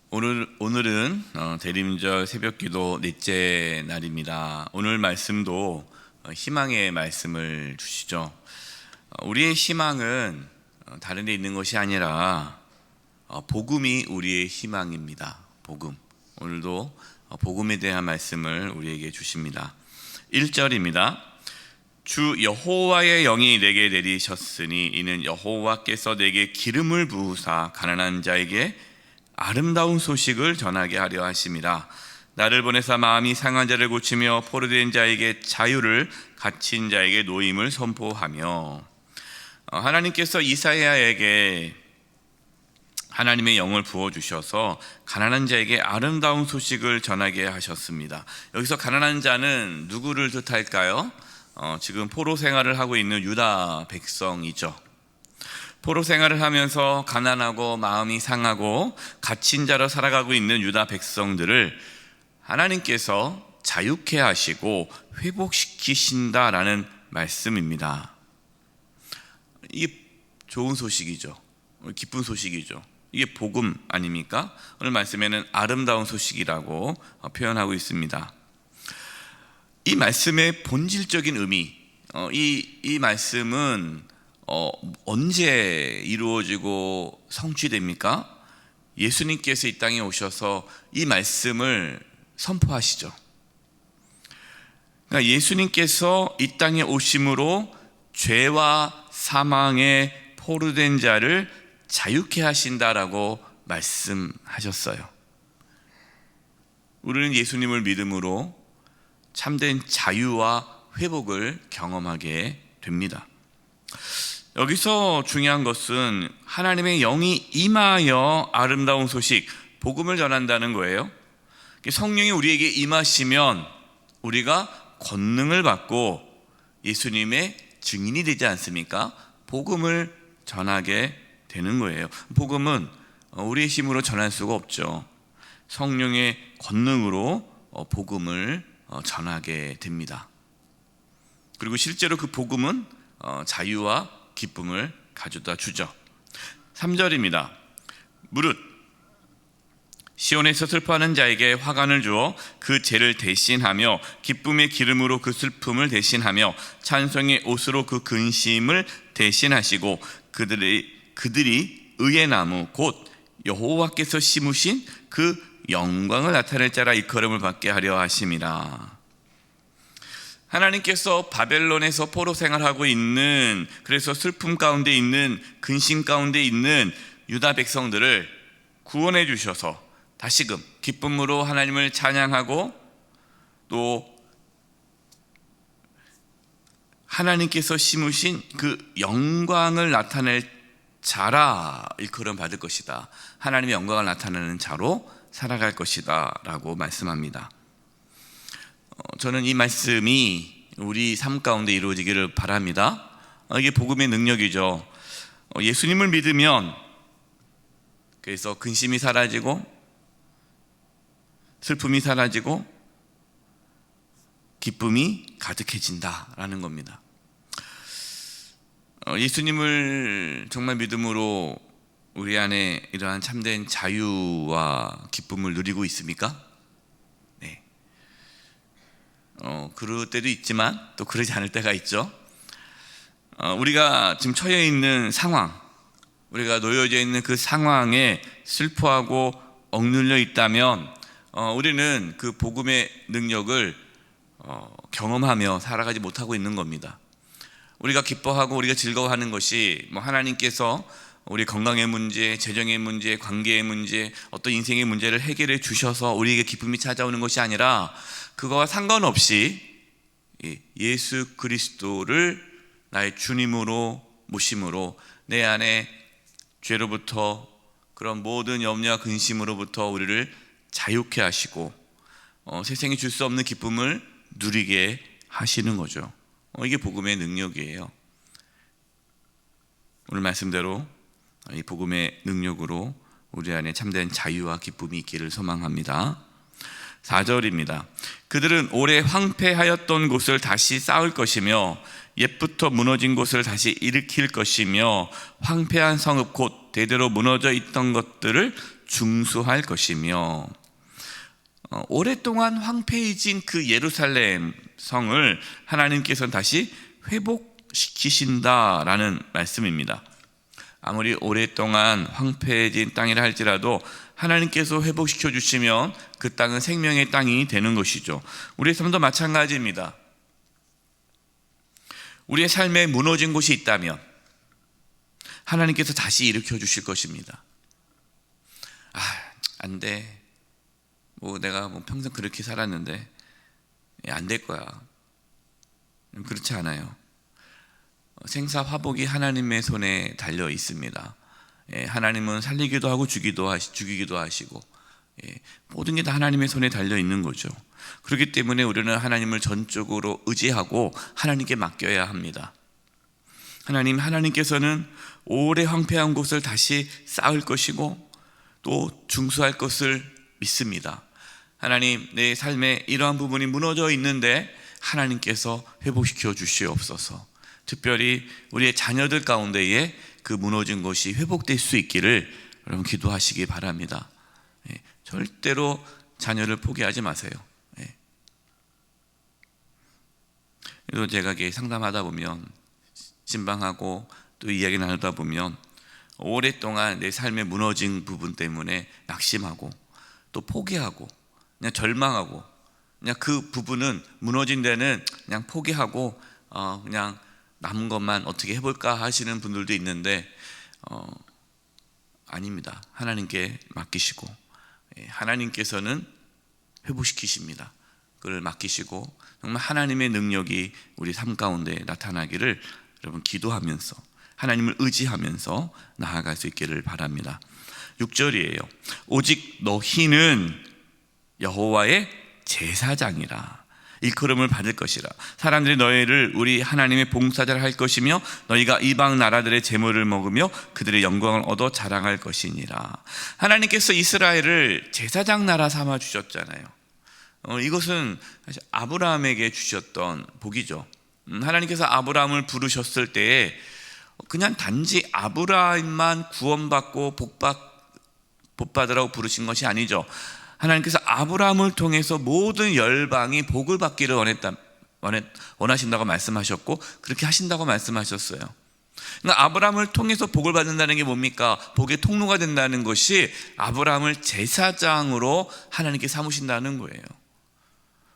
오늘은 대림절 새벽기도 넷째 날입니다. 오늘 말씀도 희망의 말씀을 주시죠. 우리의 희망은 다른 데 있는 것이 아니라 복음이 우리의 희망입니다. 복음. 오늘도 복음에 대한 말씀을 우리에게 주십니다. 1절입니다. 주 여호와의 영이 내게 내리셨으니 이는 여호와께서 내게 기름을 부으사 가난한 자에게 아름다운 소식을 전하게 하려 하심이라. 나를 보내사 마음이 상한 자를 고치며 포로된 자에게 자유를, 갇힌 자에게 노임을 선포하며. 하나님께서 이사야에게 하나님의 영을 부어주셔서 가난한 자에게 아름다운 소식을 전하게 하셨습니다. 여기서 가난한 자는 누구를 뜻할까요? 지금 포로 생활을 하고 있는 유다 백성이죠. 포로 생활을 하면서 가난하고 마음이 상하고 갇힌 자로 살아가고 있는 유다 백성들을 하나님께서 자유케 하시고 회복시키신다라는 말씀입니다. 이게 좋은 소식이죠. 기쁜 소식이죠. 이게 복음 아닙니까? 오늘 말씀에는 아름다운 소식이라고 표현하고 있습니다. 이 말씀의 본질적인 의미, 이 말씀은 언제 이루어지고 성취됩니까? 예수님께서 이 땅에 오셔서 이 말씀을 선포하시죠. 그러니까 예수님께서 이 땅에 오심으로 죄와 사망에 포로된 자를 자유케 하신다라고 말씀하셨어요. 우리는 예수님을 믿음으로 참된 자유와 회복을 경험하게 됩니다. 여기서 중요한 것은 하나님의 영이 임하여 아름다운 소식, 복음을 전한다는 거예요. 성령이 우리에게 임하시면 우리가 권능을 받고 예수님의 증인이 되지 않습니까? 복음을 전하게 되는 거예요. 복음은 우리의 힘으로 전할 수가 없죠. 성령의 권능으로 복음을 전하게 됩니다. 그리고 실제로 그 복음은 자유와 기쁨을 가져다 주죠. 3절입니다. 무릇 시온에서 슬퍼하는 자에게 화관을 주어 그 죄를 대신하며 기쁨의 기름으로 그 슬픔을 대신하며 찬송의 옷으로 그 근심을 대신하시고 그들이 의의 나무 곧 여호와께서 심으신 그 영광을 나타낼 자라 일컬음을 받게 하려 하심이라. 하나님께서 바벨론에서 포로 생활하고 있는, 그래서 슬픔 가운데 있는, 근심 가운데 있는 유다 백성들을 구원해 주셔서 다시금 기쁨으로 하나님을 찬양하고 또 하나님께서 심으신 그 영광을 나타낼 자라 일컬음 받을 것이다. 하나님의 영광을 나타내는 자로 살아갈 것이다 라고 말씀합니다. 저는 이 말씀이 우리 삶 가운데 이루어지기를 바랍니다. 이게 복음의 능력이죠. 예수님을 믿으면 그래서 근심이 사라지고 슬픔이 사라지고 기쁨이 가득해진다라는 겁니다. 예수님을 정말 믿음으로 우리 안에 이러한 참된 자유와 기쁨을 누리고 있습니까? 네. 그럴 때도 있지만 또 그러지 않을 때가 있죠. 우리가 지금 처해 있는 상황, 우리가 놓여져 있는 그 상황에 슬퍼하고 억눌려 있다면 우리는 그 복음의 능력을 경험하며 살아가지 못하고 있는 겁니다. 우리가 기뻐하고 우리가 즐거워하는 것이 하나님께서 우리 건강의 문제, 재정의 문제, 관계의 문제, 어떤 인생의 문제를 해결해 주셔서 우리에게 기쁨이 찾아오는 것이 아니라 그거와 상관없이 예수 그리스도를 나의 주님으로 모심으로 내 안에 죄로부터 그런 모든 염려와 근심으로부터 우리를 자유케 하시고 세상이 줄 수 없는 기쁨을 누리게 하시는 거죠. 이게 복음의 능력이에요. 오늘 말씀대로 이 복음의 능력으로 우리 안에 참된 자유와 기쁨이 있기를 소망합니다. 4절입니다. 그들은 오래 황폐하였던 곳을 다시 쌓을 것이며 옛부터 무너진 곳을 다시 일으킬 것이며 황폐한 성읍 곧 대대로 무너져 있던 것들을 중수할 것이며 오랫동안 황폐해진 그 예루살렘 성을 하나님께서는 다시 회복시키신다라는 말씀입니다. 아무리 오랫동안 황폐해진 땅이라 할지라도 하나님께서 회복시켜 주시면 그 땅은 생명의 땅이 되는 것이죠. 우리의 삶도 마찬가지입니다. 우리의 삶에 무너진 곳이 있다면 하나님께서 다시 일으켜 주실 것입니다. 안 돼. 내가 평생 그렇게 살았는데 안 될 거야. 그렇지 않아요. 생사 화복이 하나님의 손에 달려 있습니다. 하나님은 살리기도 하고 죽이기도 하시고 모든 게 다 하나님의 손에 달려 있는 거죠. 그렇기 때문에 우리는 하나님을 전적으로 의지하고 하나님께 맡겨야 합니다. 하나님께서는 오래 황폐한 곳을 다시 쌓을 것이고 또 중수할 것을 믿습니다. 하나님, 내 삶에 이러한 부분이 무너져 있는데 하나님께서 회복시켜 주시옵소서. 특별히 우리의 자녀들 가운데에 그 무너진 것이 회복될 수 있기를 여러분 기도하시기 바랍니다. 절대로 자녀를 포기하지 마세요. 그리고 제가 상담하다 보면, 신방하고 또 이야기 나누다 보면 오랫동안 내 삶에 무너진 부분 때문에 낙심하고 또 포기하고 그냥 절망하고 그냥 그 부분은 무너진 데는 그냥 포기하고 그냥 남은 것만 어떻게 해볼까 하시는 분들도 있는데 아닙니다. 하나님께 맡기시고 하나님께서는 회복시키십니다. 그걸 맡기시고 정말 하나님의 능력이 우리 삶 가운데 나타나기를 여러분 기도하면서 하나님을 의지하면서 나아갈 수 있기를 바랍니다. 6절이에요. 오직 너희는 여호와의 제사장이라 일컬음을 받을 것이라. 사람들이 너희를 우리 하나님의 봉사자를 할 것이며 너희가 이방 나라들의 재물을 먹으며 그들의 영광을 얻어 자랑할 것이니라. 하나님께서 이스라엘을 제사장 나라 삼아 주셨잖아요. 이것은 사실 아브라함에게 주셨던 복이죠. 하나님께서 아브라함을 부르셨을 때에 그냥 단지 아브라함만 구원받고 복받으라고 부르신 것이 아니죠. 하나님께서 아브라함을 통해서 모든 열방이 복을 받기를 원하신다고 말씀하셨고 그렇게 하신다고 말씀하셨어요. 그러니까 아브라함을 통해서 복을 받는다는 게 뭡니까? 복의 통로가 된다는 것이 아브라함을 제사장으로 하나님께 삼으신다는 거예요.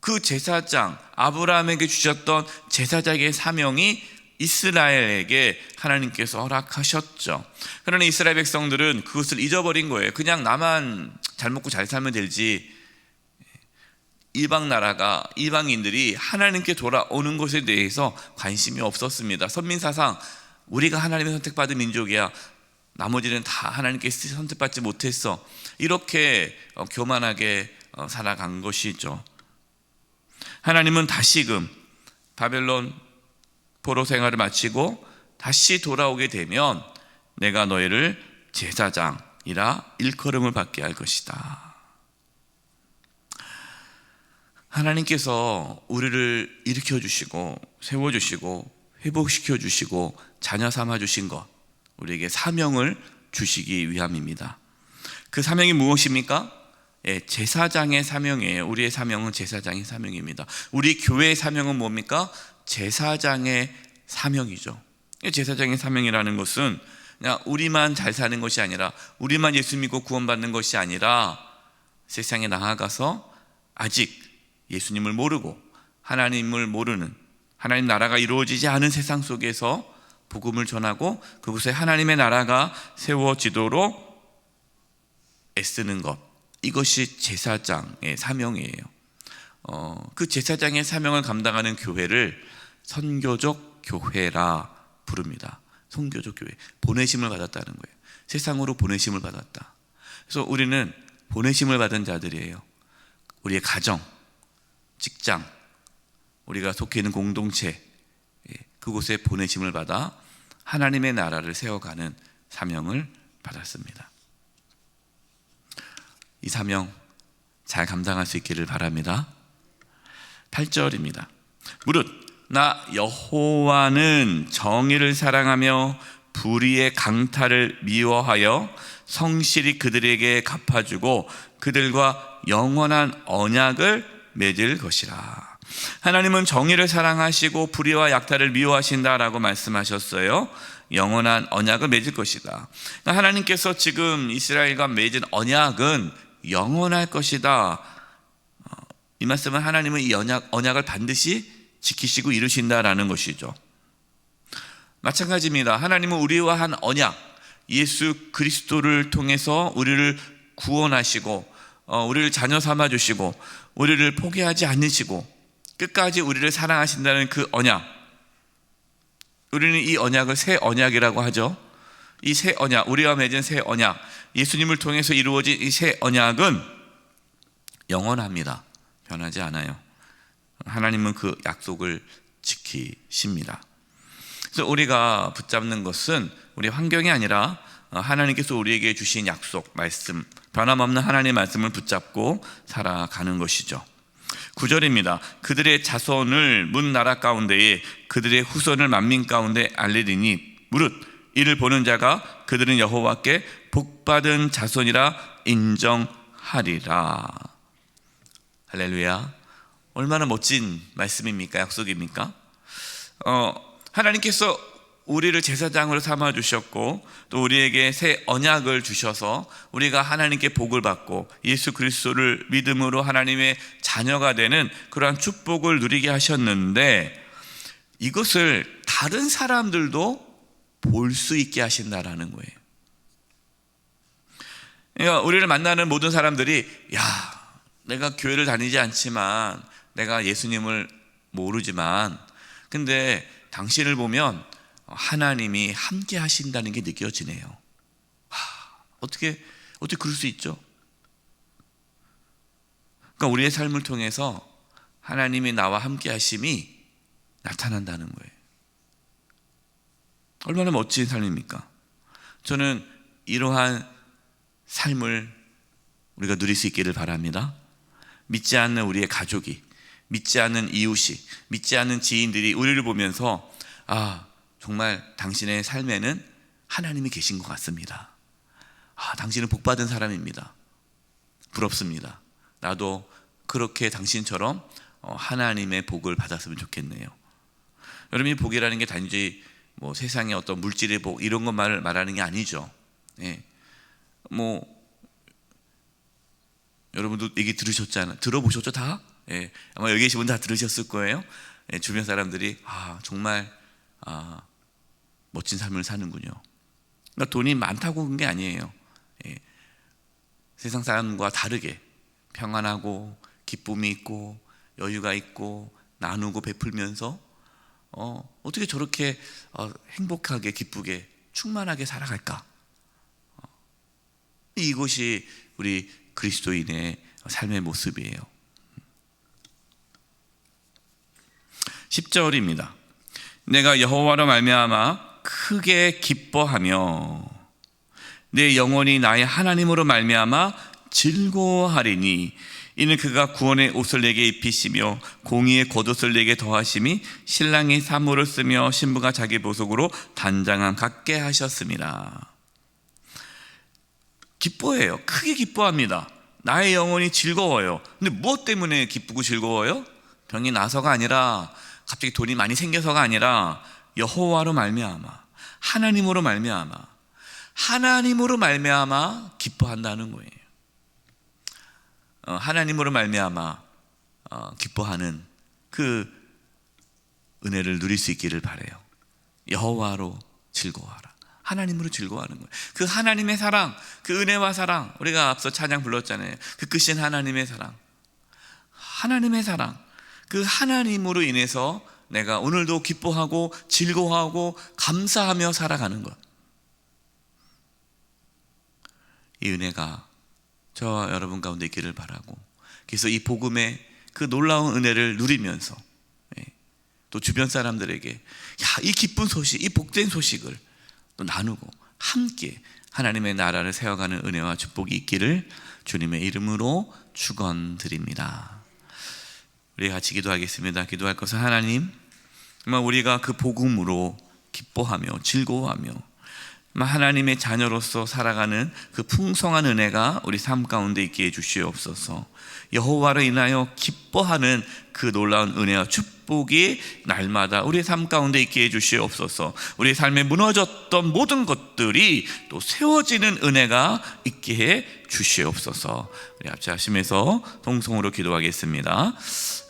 그 제사장, 아브라함에게 주셨던 제사장의 사명이 이스라엘에게 하나님께서 허락하셨죠. 그러나 이스라엘 백성들은 그것을 잊어버린 거예요. 그냥 나만 잘 먹고 잘 살면 되지. 이방인들이 하나님께 돌아오는 것에 대해서 관심이 없었습니다. 선민사상 우리가 하나님의 선택받은 민족이야. 나머지는 다 하나님께 선택받지 못했어. 이렇게 교만하게 살아간 것이죠. 하나님은 다시금 바벨론 포로 생활을 마치고 다시 돌아오게 되면 내가 너희를 제사장이라 일컬음을 받게 할 것이다. 하나님께서 우리를 일으켜 주시고 세워 주시고 회복시켜 주시고 자녀 삼아 주신 것, 우리에게 사명을 주시기 위함입니다. 그 사명이 무엇입니까? 제사장의 사명이에요. 우리의 사명은 제사장의 사명입니다. 우리 교회의 사명은 뭡니까? 제사장의 사명이죠. 제사장의 사명이라는 것은 그냥 우리만 잘 사는 것이 아니라, 우리만 예수 믿고 구원받는 것이 아니라 세상에 나아가서 아직 예수님을 모르고 하나님을 모르는, 하나님 나라가 이루어지지 않은 세상 속에서 복음을 전하고 그곳에 하나님의 나라가 세워지도록 애쓰는 것, 이것이 제사장의 사명이에요. 그 제사장의 사명을 감당하는 교회를 선교적 교회라 부릅니다. 선교적 교회, 보내심을 받았다는 거예요. 세상으로 보내심을 받았다. 그래서 우리는 보내심을 받은 자들이에요. 우리의 가정, 직장, 우리가 속해 있는 공동체, 그곳에 보내심을 받아 하나님의 나라를 세워가는 사명을 받았습니다. 이 사명 잘 감당할 수 있기를 바랍니다. 8절입니다. 무릇 나 여호와는 정의를 사랑하며 불의의 강탈을 미워하여 성실히 그들에게 갚아주고 그들과 영원한 언약을 맺을 것이라. 하나님은 정의를 사랑하시고 불의와 약탈을 미워하신다라고 말씀하셨어요. 영원한 언약을 맺을 것이다. 하나님께서 지금 이스라엘과 맺은 언약은 영원할 것이다. 이 말씀은 하나님은 이 언약을 반드시 지키시고 이루신다라는 것이죠. 마찬가지입니다. 하나님은 우리와 한 언약, 예수 그리스도를 통해서 우리를 구원하시고 우리를 자녀 삼아주시고 우리를 포기하지 않으시고 끝까지 우리를 사랑하신다는 그 언약, 우리는 이 언약을 새 언약이라고 하죠. 이 새 언약, 우리와 맺은 새 언약, 예수님을 통해서 이루어진 이 새 언약은 영원합니다. 변하지 않아요. 하나님은 그 약속을 지키십니다. 그래서 우리가 붙잡는 것은 우리 환경이 아니라 하나님께서 우리에게 주신 약속, 말씀, 변함없는 하나님의 말씀을 붙잡고 살아가는 것이죠. 9절입니다. 그들의 자손을 문 나라 가운데에 그들의 후손을 만민 가운데 알리리니 무릇 이를 보는 자가 그들은 여호와께 복받은 자손이라 인정하리라. 할렐루야. 얼마나 멋진 말씀입니까? 약속입니까? 하나님께서 우리를 제사장으로 삼아주셨고 또 우리에게 새 언약을 주셔서 우리가 하나님께 복을 받고 예수 그리스도를 믿음으로 하나님의 자녀가 되는 그러한 축복을 누리게 하셨는데 이것을 다른 사람들도 볼 수 있게 하신다라는 거예요. 그러니까 우리를 만나는 모든 사람들이 내가 교회를 다니지 않지만 내가 예수님을 모르지만 근데 당신을 보면 하나님이 함께 하신다는 게 느껴지네요. 어떻게 그럴 수 있죠? 그러니까 우리의 삶을 통해서 하나님이 나와 함께 하심이 나타난다는 거예요. 얼마나 멋진 삶입니까? 저는 이러한 삶을 우리가 누릴 수 있기를 바랍니다. 믿지 않는 우리의 가족이, 믿지 않는 이웃이, 믿지 않는 지인들이 우리를 보면서 정말 당신의 삶에는 하나님이 계신 것 같습니다. 당신은 복받은 사람입니다. 부럽습니다. 나도 그렇게 당신처럼 하나님의 복을 받았으면 좋겠네요. 여러분이 복이라는 게 단지 세상의 어떤 물질의 복 이런 것만을 말하는 게 아니죠. 여러분도 얘기 들어보셨죠 다? 아마 여기 계신 분 다 들으셨을 거예요. 주변 사람들이 정말 멋진 삶을 사는군요. 그러니까 돈이 많다고 그런 게 아니에요. 세상 사람과 다르게 평안하고 기쁨이 있고 여유가 있고 나누고 베풀면서 어떻게 저렇게 행복하게 기쁘게 충만하게 살아갈까? 이것이 우리 그리스도인의 삶의 모습이에요. 10절입니다. 내가 여호와로 말미암아 크게 기뻐하며 내 영혼이 나의 하나님으로 말미암아 즐거워하리니 이는 그가 구원의 옷을 내게 입히시며 공의의 겉옷을 내게 더하심이 신랑이 사모를 쓰며 신부가 자기 보석으로 단장함 갖게 하셨습니다. 기뻐해요. 크게 기뻐합니다. 나의 영혼이 즐거워요. 근데 무엇 때문에 기쁘고 즐거워요? 병이 나서가 아니라 갑자기 돈이 많이 생겨서가 아니라 여호와로 말미암아 하나님으로 말미암아 기뻐한다는 거예요. 하나님으로 말미암아 기뻐하는 그 은혜를 누릴 수 있기를 바라요. 여호와로 즐거워하라. 하나님으로 즐거워하는 거예요. 그 하나님의 사랑, 그 은혜와 사랑, 우리가 앞서 찬양 불렀잖아요. 그 크신 하나님의 사랑, 그 하나님으로 인해서 내가 오늘도 기뻐하고 즐거워하고 감사하며 살아가는 것. 이 은혜가 저와 여러분 가운데 있기를 바라고, 그래서 이 복음의 그 놀라운 은혜를 누리면서 또 주변 사람들에게 이 기쁜 소식, 이 복된 소식을 또 나누고 함께 하나님의 나라를 세워가는 은혜와 축복이 있기를 주님의 이름으로 축원드립니다. 우리 같이 기도하겠습니다. 기도할 것은 하나님, 정말 우리가 그 복음으로 기뻐하며 즐거워하며 하나님의 자녀로서 살아가는 그 풍성한 은혜가 우리 삶 가운데 있게 해주시옵소서. 여호와로 인하여 기뻐하는 그 놀라운 은혜와 축복이 날마다 우리의 삶 가운데 있게 해주시옵소서. 우리의 삶에 무너졌던 모든 것들이 또 세워지는 은혜가 있게 해 주시옵소서. 우리 합체하시면서 동성으로 기도하겠습니다.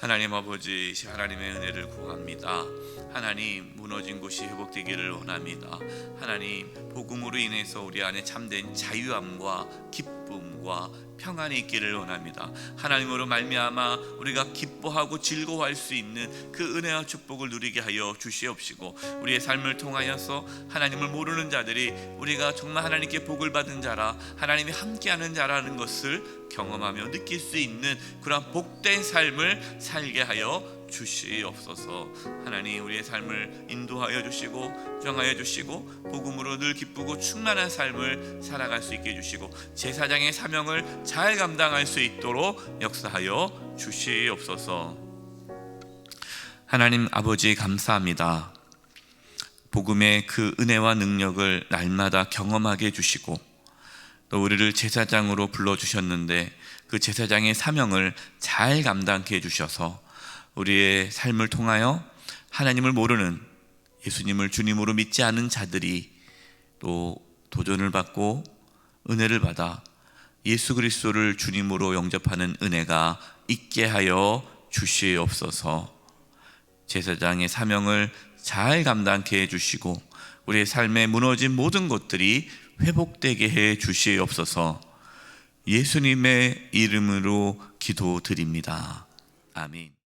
하나님 아버지, 하나님의 은혜를 구합니다. 하나님, 무너진 곳이 회복되기를 원합니다. 하나님, 복음으로 인해서 우리 안에 참된 자유함과 기쁨과 평안이 있기를 원합니다. 하나님으로 말미암아 우리가 기뻐하고 즐거워할 수 있는 그 은혜와 축복을 누리게 하여 주시옵시고, 우리의 삶을 통하여서 하나님을 모르는 자들이 우리가 정말 하나님께 복을 받은 자라, 하나님이 함께하는 자라는 것을 경험하며 느낄 수 있는 그런 복된 삶을 살게 하여 주시옵소서. 하나님, 우리의 삶을 인도하여 주시고 정하여 주시고 복음으로 늘 기쁘고 충만한 삶을 살아갈 수 있게 해주시고 제사장의 사명을 잘 감당할 수 있도록 역사하여 주시옵소서. 하나님 아버지, 감사합니다. 복음의 그 은혜와 능력을 날마다 경험하게 해주시고 또 우리를 제사장으로 불러주셨는데 그 제사장의 사명을 잘 감당케 해주셔서 우리의 삶을 통하여 하나님을 모르는, 예수님을 주님으로 믿지 않은 자들이 또 도전을 받고 은혜를 받아 예수 그리스도를 주님으로 영접하는 은혜가 있게 하여 주시옵소서. 제사장의 사명을 잘 감당케 해주시고 우리의 삶에 무너진 모든 것들이 회복되게 해 주시옵소서. 예수님의 이름으로 기도드립니다. 아멘.